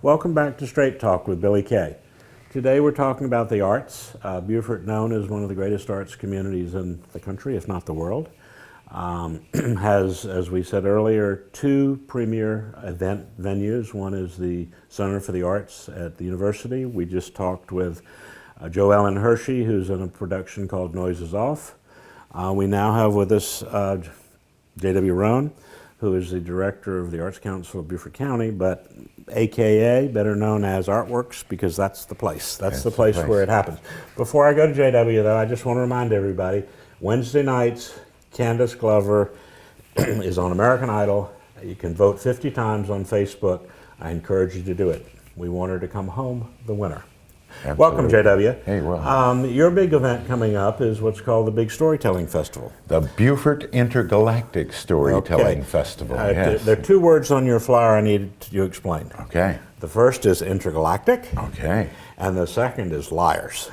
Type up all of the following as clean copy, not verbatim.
Welcome back to Straight Talk with Billy Kay. Today we're talking about the arts. Beaufort, known as one of the greatest arts communities in the country, if not the world, has, as we said earlier, two premier event venues. One is the Center for the Arts at the university. We just talked with Jo Ellen Hershey, who's in a production called Noises Off. We now have with us J.W. Rowe, who is the director of the Arts Council of Beaufort County, but AKA, better known as Artworks, because that's the place. That's the place where it happens. Before I go to JW, though, I just want to remind everybody, Wednesday nights, Candace Glover is on American Idol. You can vote 50 times on Facebook. I encourage you to do it. We want her to come home the winner. Absolutely. Welcome, JW. Hey, well. Your big event coming up is what's called the Big Storytelling Festival. The Beaufort Intergalactic Storytelling Festival, yes. There are two words on your flyer I need you to explain. Okay. The first is intergalactic. Okay. And the second is liars.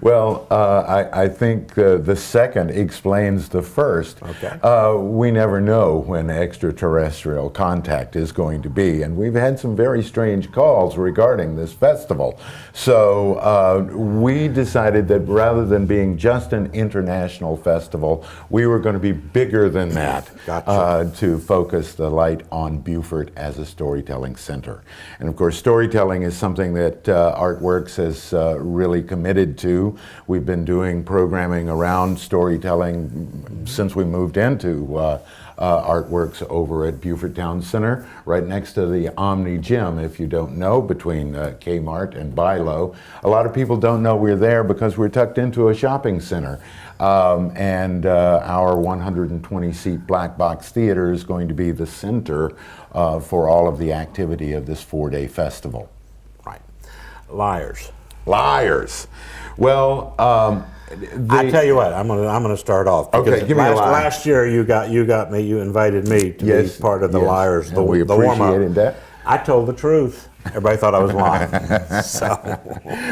Well, I think the second explains the first. Okay. We never know when extraterrestrial contact is going to be, and we've had some very strange calls regarding this festival. So we decided that rather than being just an international festival, we were going to be bigger than that. Gotcha. To focus the light on Beaufort as a storytelling center. And of course, storytelling is something that Artworks has really committed to. We've been doing programming around storytelling since we moved into Artworks over at Beaufort Town Center, right next to the Omni Gym, if you don't know, between Kmart and Bilo. A lot of people don't know we're there because we're tucked into a shopping center. And our 120-seat black box theater is going to be the center for all of the activity of this 4-day festival. Right. Liars. Liars. Well, I tell you what, I'm gonna start off. Okay, give me a lie. Last year you invited me to be part of the Liars, the warm-up. That. I told the truth. Everybody thought I was lying.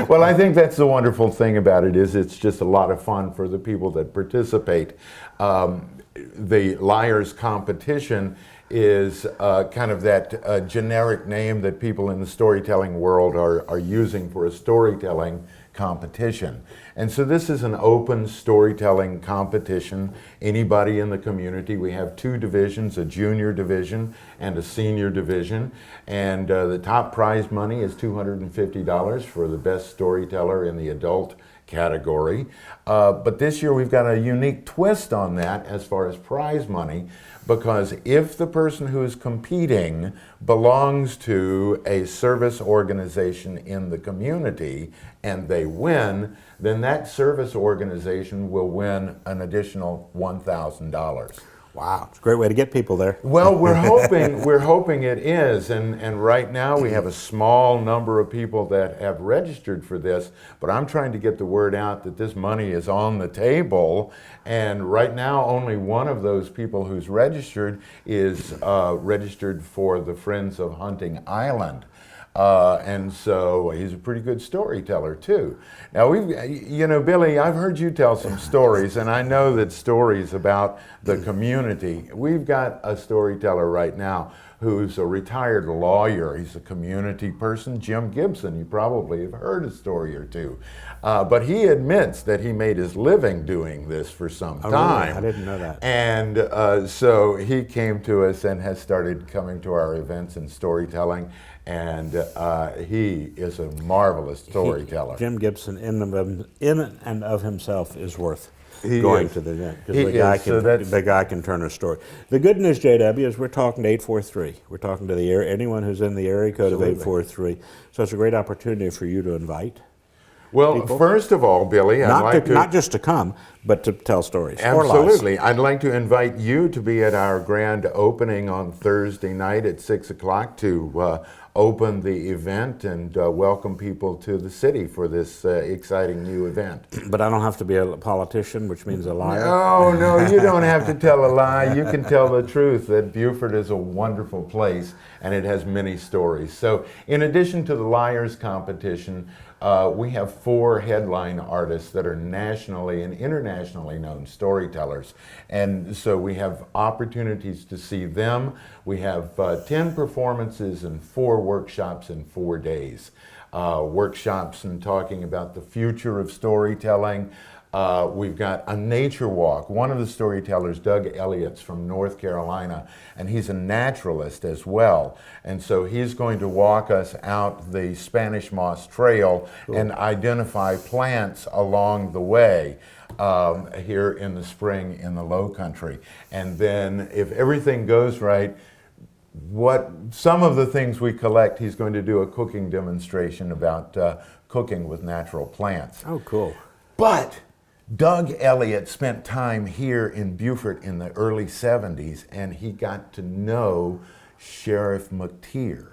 Well, I think that's the wonderful thing about it is it's just a lot of fun for the people that participate. The Liars competition is kind of that generic name that people in the storytelling world are using for a storytelling competition. And so this is an open storytelling competition. Anybody in the community, we have two divisions, a junior division and a senior division. And the top prize money is $250 for the best storyteller in the adult category. But this year we've got a unique twist on that as far as prize money, because if the person who is competing belongs to a service organization in the community and they win, then that service organization will win an additional $1,000. Wow, it's a great way to get people there. Well, we're hoping it is, and right now we have a small number of people that have registered for this, but I'm trying to get the word out that this money is on the table, and right now only one of those people who's registered is registered for the Friends of Hunting Island. And so he's a pretty good storyteller too. Now Billy, I've heard you tell some stories, and I know that stories about the community. We've got a storyteller right now who's a retired lawyer. He's a community person, Jim Gibson. You probably have heard a story or two. But he admits that he made his living doing this for some time. Really? I didn't know that. And so he came to us and has started coming to our events and storytelling. And he is a marvelous storyteller. Jim Gibson, in and of himself, is worth going to the event, because the guy can turn a story. The good news, JW, is we're talking to 843. We're talking to anyone who's in the area code of 843. So it's a great opportunity for you to invite. Well, people. First of all, Billy, not just to come, but to tell stories. Absolutely. I'd like to invite you to be at our grand opening on Thursday night at 6 o'clock to open the event and welcome people to the city for this exciting new event. But I don't have to be a politician, which means a liar? No, you don't have to tell a lie. You can tell the truth that Beaufort is a wonderful place and it has many stories. So in addition to the Liars competition, we have 4 headline artists that are nationally and internationally known storytellers. And so we have opportunities to see them. We have 10 performances and 4 workshops in 4 days. Workshops and talking about the future of storytelling. We've got a nature walk. One of the storytellers, Doug Elliott's from North Carolina, and he's a naturalist as well. And so he's going to walk us out the Spanish Moss Trail and identify plants along the way here in the spring in the Low Country. And then if everything goes right, some of the things we collect, he's going to do a cooking demonstration about cooking with natural plants. Oh, cool. But Doug Elliott spent time here in Beaufort in the early 70s, and he got to know Sheriff McTeer.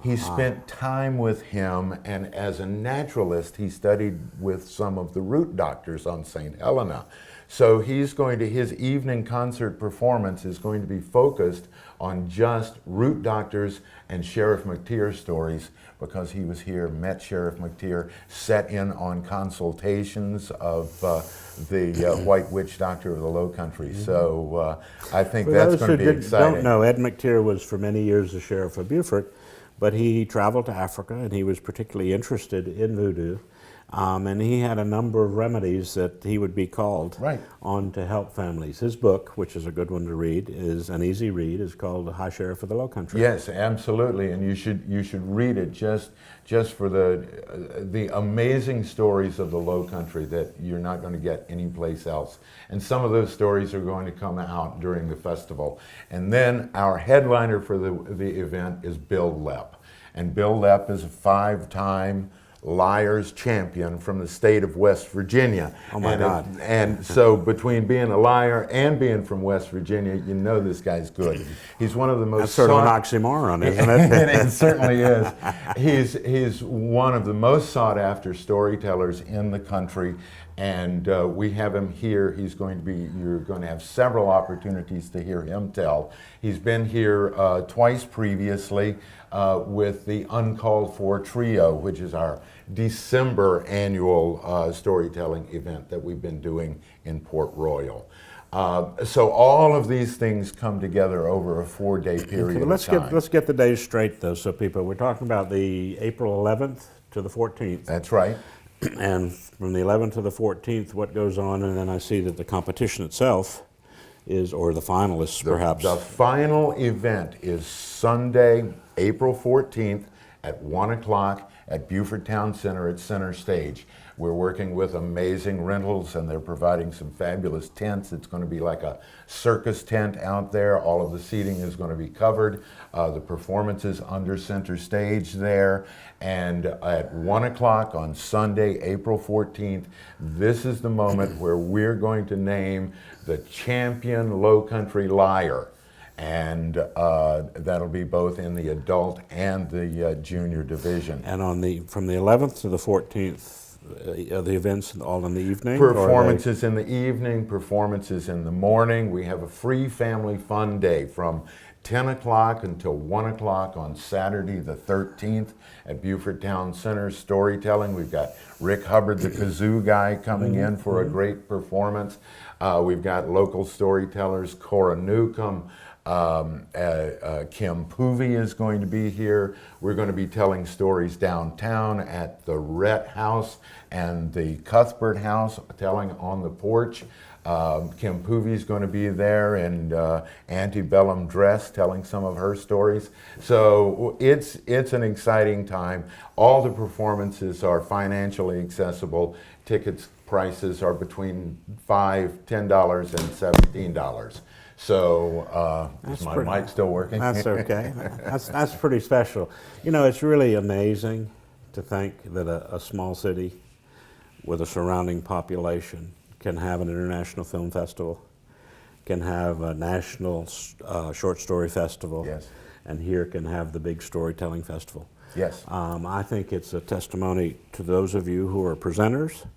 He spent time with him, and as a naturalist, he studied with some of the root doctors on St. Helena. So his evening concert performance is going to be focused on just root doctors and Sheriff McTeer stories, because he was here, met Sheriff McTeer, set in on consultations of the White Witch Doctor of the Low Country. So I think that's going to be exciting. Don't know, Ed McTeer was for many years the sheriff of Beaufort, but he traveled to Africa and he was particularly interested in voodoo. And he had a number of remedies that he would be called on to help families. His book, which is a good one to read, is an easy read, is called The High Sheriff of the Low Country. Yes, absolutely, and you should read it just for the amazing stories of the Low Country that you're not going to get anyplace else. And some of those stories are going to come out during the festival. And then our headliner for the event is Bill Lepp. And Bill Lepp is a 5-time Liars champion from the state of West Virginia. Oh my God. And so between being a liar and being from West Virginia, you know this guy's good. He's one of the most... That's sort of an oxymoron, isn't it? It certainly is. He's one of the most sought after storytellers in the country, and we have him here. You're going to have several opportunities to hear him tell. He's been here twice previously with the Uncalled For Trio, which is our December annual storytelling event that we've been doing in Port Royal. So all of these things come together over a 4-day period of time. Let's get the days straight, though, so we're talking about the April 11th to the 14th. That's right. And from the 11th to the 14th, what goes on? And then I see that the competition itself is, or the finalists perhaps. The final event is Sunday, April 14th at 1 o'clock at Beaufort Town Center at Center Stage. We're working with amazing rentals, and they're providing some fabulous tents. It's going to be like a circus tent out there. All of the seating is going to be covered. The performance is under Center Stage there. And at 1 o'clock on Sunday, April 14th, this is the moment where we're going to name the champion Low Country Liar. And that'll be both in the adult and the junior division. And from the 11th to the 14th, are the events all in the evening? Performances in the evening, performances in the morning. We have a free family fun day from 10 o'clock until 1 o'clock on Saturday the 13th at Beaufort Town Center storytelling. We've got Rick Hubbard, the kazoo guy, coming in for a great performance. We've got local storytellers, Cora Newcomb, Kim Poovey is going to be here. We're going to be telling stories downtown at the Rhett House and the Cuthbert House, telling on the porch. Kim Poovey is going to be there in antebellum dress, telling some of her stories. So it's an exciting time. All the performances are financially accessible. Tickets prices are between $5, $10, and $17. So, is my mic still working? That's okay. That's pretty special. You know, it's really amazing to think that a small city with a surrounding population can have an international film festival, can have a national short story festival, yes, and here can have the big storytelling festival. Yes. I think it's a testimony to those of you who are presenters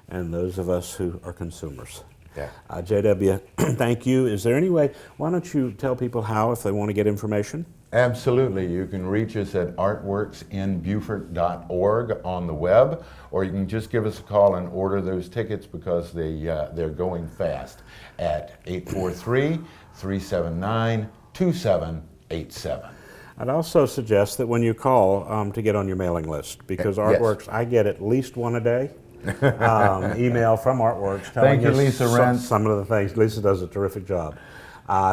and those of us who are consumers. Yeah. JW, thank you. Is there any way, why don't you tell people how, if they want to get information? Absolutely. You can reach us at artworksinbeaufort.org on the web, or you can just give us a call and order those tickets because they're going fast at 843-379-2787. I'd also suggest that when you call to get on your mailing list, because Yes. Artworks, I get at least one a day. Email from Artworks telling Thank you, us Lisa Rentz. some of the things. Lisa does a terrific job.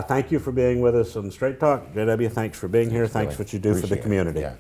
Thank you for being with us on Straight Talk. JW, thanks for being here. Thanks for what you do for the Appreciate it. community. Yeah.